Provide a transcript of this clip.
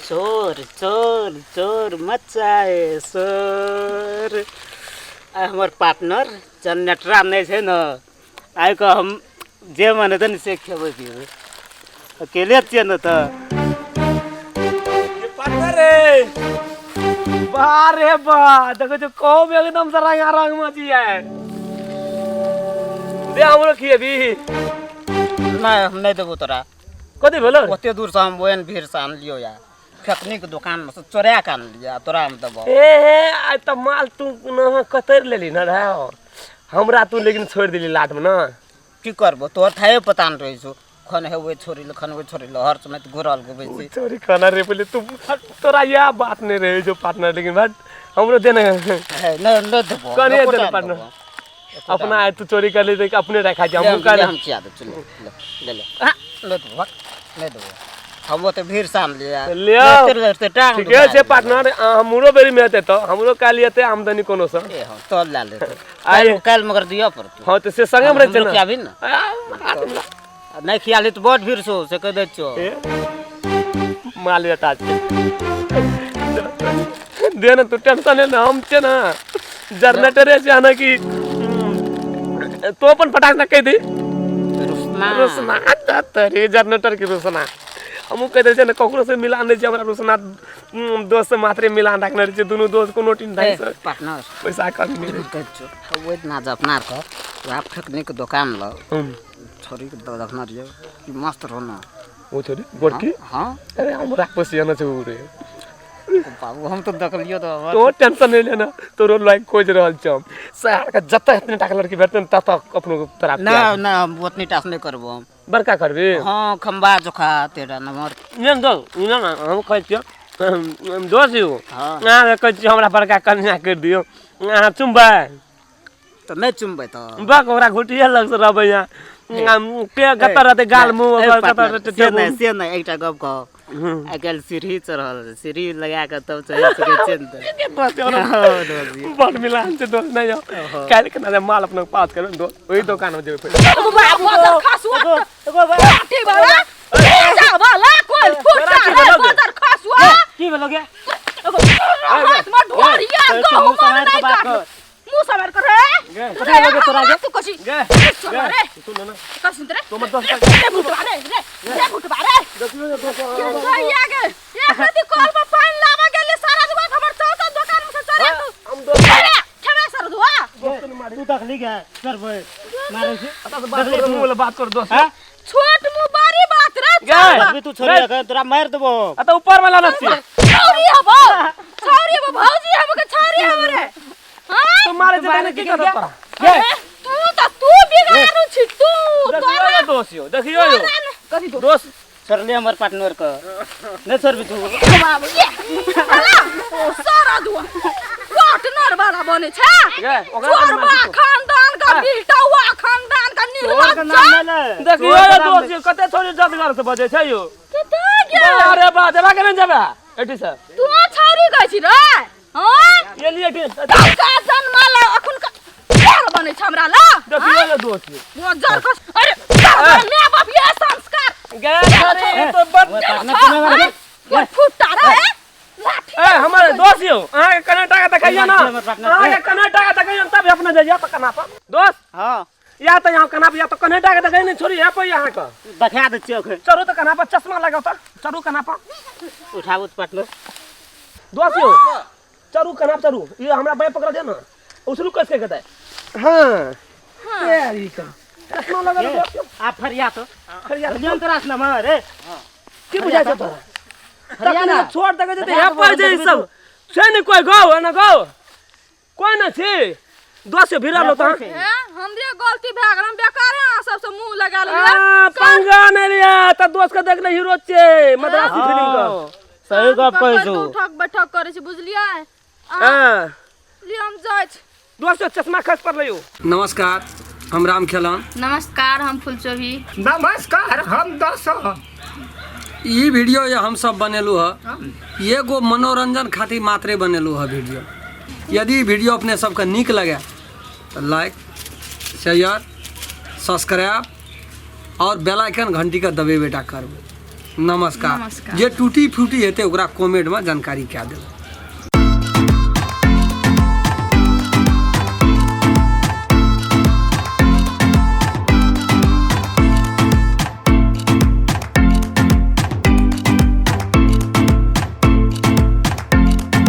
चोर चोर चोर मचाए शोर। हमार पार्टनर जनरेटर नहीं है न आइ को हम जे मन त से खेबे पिबे अकेले छिए न त पार्टनर रे बारे बा देखो जो कौम एकदम से रंग में जिया दे हमरो खिएबी नहीं हम नहीं देबो तोरा। कथी भेलो ओते दूर से हम ओन भीड़ से आन लियो या फेकनी के दुकान में से चोरा के आन लिया तोरा हम देबो। ए आज त माल तू न कतर लेली न रे हमरा तू लेकिन छोड़ दिली लाट में न की करबो तोर थाए पता न रही छो खन है वो छोरी ल खन वो छोरी ल हर समय घुरल के बैसी छोरी खाना रे पहले तू तोरा या बात नहीं रहे जो पार्टनर लेकिन बट हमरो देना नहीं देबो करिए दे पार्टनर अपना आए तू चोरी कर ले दे अपने रखा जा हम कर हम किया दे चलो ले ले हां ले दो ले दो हम वो तो भीड़ साम लिया ले तेरे टांग ठीक है से पार्टनर हमरो बेरी में आते तो हमरो का लिए आमदनी कोनो सा ए हां तो ला ले आई कल मगर दियो पर तू हां तो से संगे में रहते ना क्या भी ना नहीं खियाली तो बहुत भीड़ सो से कह दे छो माल बेटा देना तू टेंशन है ना हम छे ना जनरेटर से ना कि तो अपन फटाक ना कह दी रुसना तरी जनरेटर की रुसना हम कह दे ना ककरो से मिलान नहीं हमरा रुसना दोस्त से मात्रे मिलान रखना रही दोनों दोस्त को नोटिन ढाई से पार्टनर पैसा कम नहीं कह छो वो ना जा अपना को आप ठकने के दुकान लो छोरी के देखना दियो कि मस्त रहना वो छोरी गोटकी हां अरे हम राखपसिया न छौ रे बाबू हम तो देख लियो तो टेंशन नहीं लेना तोरो लाइक खोज रहल छम शहर का जत इतने टाका लड़की बैठते तत अपनो तरफ ना ना उतनी टास नहीं करबो हम बड़का करबे हां खंबा जोखा तेरा नंबर ने दो ना हम कहै छियो दोस्त हो ना कहै छी हमरा बड़का कन्या कर दियो चुम्बा तो नहीं चुम्बे तो बक ओकरा घुटिया लग से रहबे यहाँ के गतर रहते गाल मुंह गतर रहते से नहीं एकटा गप कहो आजकल सीढ़ी चढ़ल सीढ़ी लगा के तब चढ़ सके छै बड़ मिलान से दोस्त नहीं हो काल के ना माल अपना पास कर दो वही दुकान में जेबे फिर की भेलो गे मुंह सवार कर रे कथि लगे तोरा गे तू कछि गे रे सुन ना कछि रे तो मत दोस्त रे भुटवा रे देखियो के जाइया गे एक राती कॉल पर पानी लावा गेले सारा दुआ हमर चौथा दुकान में से चोरा तू हम दोस्त ठेमे सर दुआ तू तक ली गे करबे मारे छी अत बात कर मुंह बात कर दोस्त छोट मुंह बारी बात रे गे अभी तू छोरी के तोरा मार देबो अत ऊपर में लाना छी छौरी हबो भौजी हमके छौरी हमरे हां तू मारे देने की कर तोरा गे तू बिगाड़ू छी तू देखियो दोस्त यो देखियो यो कथि दोस्त छोड़ ले हमर पार्टनर को नहीं छोड़ भी तू बाबू ये सारा दुआ पार्टनर वाला बने छे गे चोरबा खानदान का बिल्टवा खानदान का तोर के नाम निर्लज्ज ले ले देखियो यो दोस्त यो कते छोरी जदगर से बजे छै यो कते गे अरे बा देबा के नहीं जाबे एठी से तू छौरी गई छी रे हां ये लिए एठी का जन्माला अखुन का यार बने छ हमरा ला देखियो यो दोस्त वो जर खस अरे मैं बाप ये संस्कार गे अरे तो बड़ वो फुटा रे लाठी ए हमारे दोस्त यो अहाँ के कने टाका देखैया ना अहाँ के कने टाका देखैया तब अपना जाइया तो कना पर दोस्त हां या तो यहाँ कना पर या तो कने टाका देखै नहीं छोरी यहाँ पर यहाँ का दिखा दे छियो चलो तो कना पर चश्मा लगाओ तो चलू कना पर उठाबो पार्टनर दोस्त यो चलू कना पर चलू ये हमरा बाय पकड़ दे ना उसलू कस के कहता है हां यार ई का चश्मा लगा दे आ फरिया तो खरिया जन तरास ना मार रे की बुझाय छै तोरा फरिया ना छोड़ दे जे यहाँ पर जे सब से नहीं कोई गाओ ना गाओ कोई ना छी दोस्त भिरा लो तो हमरे गलती भए गेल हम बेकार है सबसे मुंह लगा ले पंगा नहीं लिया त दोस्त के देखले हीरो छे मद्रासी फिल्म का सही गप कहै छु उठक बैठक करे छी बुझलियै हां ले हम जाय छी दोस्त चश्मा खस पर लियो नमस्कार हम राम खेलन नमस्कार हम फुलचोभी नमस्कार हम दस ई वीडियो ये हम सब बनेलू है ये गो मनोरंजन खातिर मात्रे बनेलू है वीडियो। यदि वीडियो अपने सबके निक लगे तो लाइक शेयर सब्सक्राइब और बेल आइकन घंटी का दबे बेटा करबे नमस्कार। जे टूटी फूटी हेतै ओकरा कमेंट में जानकारी कए देबै।